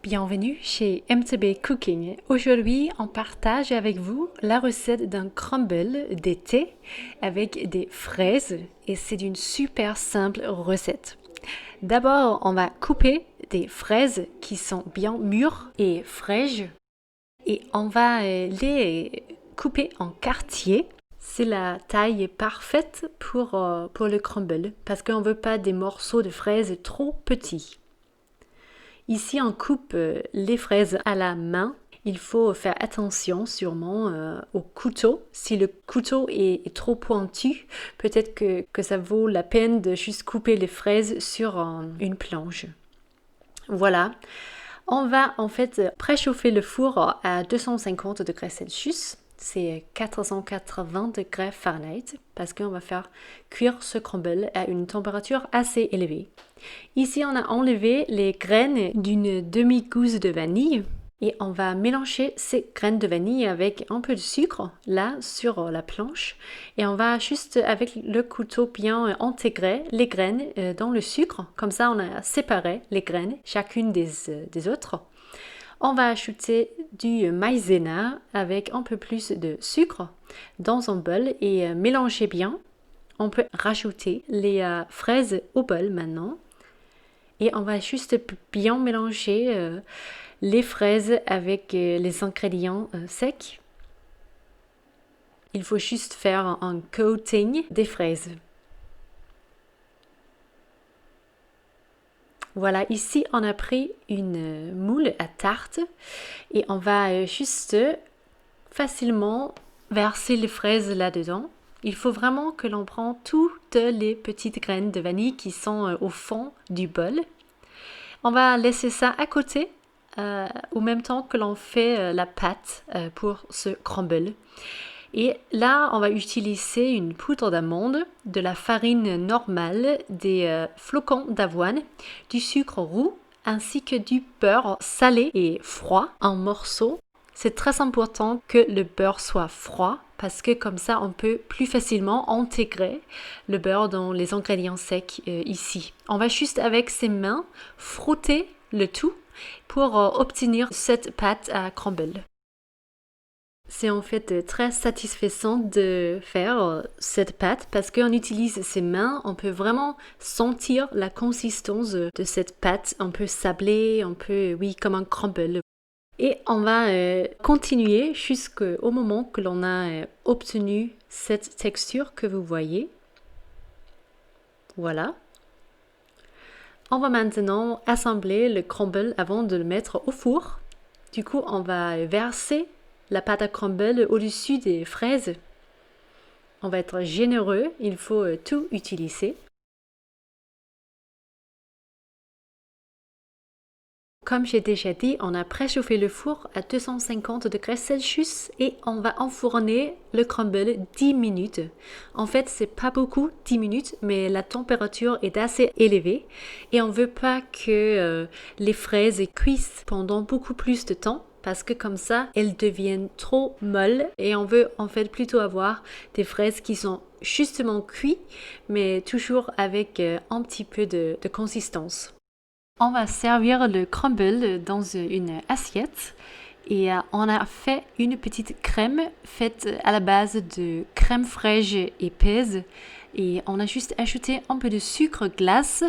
Bienvenue chez MTB Cooking. Aujourd'hui, on partage avec vous la recette d'un crumble d'été avec des fraises et c'est une super simple recette. D'abord, on va couper des fraises qui sont bien mûres et fraîches et on va les couper en quartiers. C'est la taille parfaite pour le crumble parce qu'on ne veut pas des morceaux de fraises trop petits. Ici, on coupe les fraises à la main. Il faut faire attention sûrement au couteau. Si le couteau est trop pointu, peut-être que ça vaut la peine de juste couper les fraises sur une planche. Voilà. On va en fait préchauffer le four à 250 degrés Celsius. C'est 480 degrés Fahrenheit parce qu'on va faire cuire ce crumble à une température assez élevée. Ici, on a enlevé les graines d'une demi-gousse de vanille et on va mélanger ces graines de vanille avec un peu de sucre là sur la planche et on va juste avec le couteau bien intégrer les graines dans le sucre. Comme ça, on a séparé les graines, chacune des autres. On va ajouter du maïzena avec un peu plus de sucre dans un bol et mélanger bien. On peut rajouter les fraises au bol maintenant. Et on va juste bien mélanger les fraises avec les ingrédients secs. Il faut juste faire un coating des fraises. Voilà, ici on a pris une moule à tarte et on va juste facilement verser les fraises là-dedans. Il faut vraiment que l'on prenne toutes les petites graines de vanille qui sont au fond du bol. On va laisser ça à côté au même temps que l'on fait la pâte pour ce crumble. Et là, on va utiliser une poudre d'amande, de la farine normale, des flocons d'avoine, du sucre roux ainsi que du beurre salé et froid en morceaux. C'est très important que le beurre soit froid parce que comme ça, on peut plus facilement intégrer le beurre dans les ingrédients secs ici. On va juste avec ses mains frotter le tout pour obtenir cette pâte à crumble. C'est en fait très satisfaisant de faire cette pâte parce qu'on utilise ses mains, on peut vraiment sentir la consistance de cette pâte, un peu sablée, un peu, oui, comme un crumble. Et on va continuer jusqu'au moment que l'on a obtenu cette texture que vous voyez. Voilà. On va maintenant assembler le crumble avant de le mettre au four. Du coup, on va verser la pâte à crumble au-dessus des fraises. On va être généreux, il faut tout utiliser. Comme j'ai déjà dit, on a préchauffé le four à 250 degrés Celsius et on va enfourner le crumble 10 minutes. En fait, c'est pas beaucoup, 10 minutes, mais la température est assez élevée et on ne veut pas que les fraises cuisent pendant beaucoup plus de temps parce que comme ça, elles deviennent trop molles et on veut en fait plutôt avoir des fraises qui sont justement cuites, mais toujours avec un petit peu de consistance. On va servir le crumble dans une assiette et on a fait une petite crème faite à la base de crème fraîche épaisse et on a juste ajouté un peu de sucre glace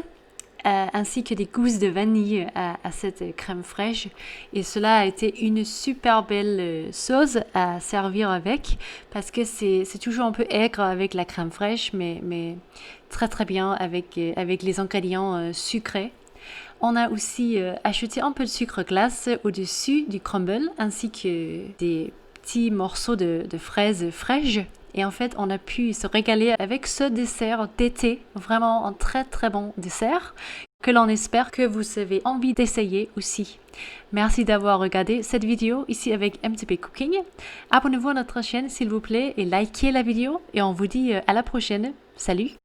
ainsi que des gousses de vanille à cette crème fraîche et cela a été une super belle sauce à servir avec parce que c'est toujours un peu aigre avec la crème fraîche mais très très bien avec les ingrédients sucrés. On a aussi ajouté un peu de sucre glace au-dessus du crumble ainsi que des petits morceaux de fraises fraîches. Et en fait, on a pu se régaler avec ce dessert d'été, vraiment un très très bon dessert que l'on espère que vous avez envie d'essayer aussi. Merci d'avoir regardé cette vidéo ici avec MTB Cooking. Abonnez-vous à notre chaîne s'il vous plaît et likez la vidéo et on vous dit à la prochaine. Salut!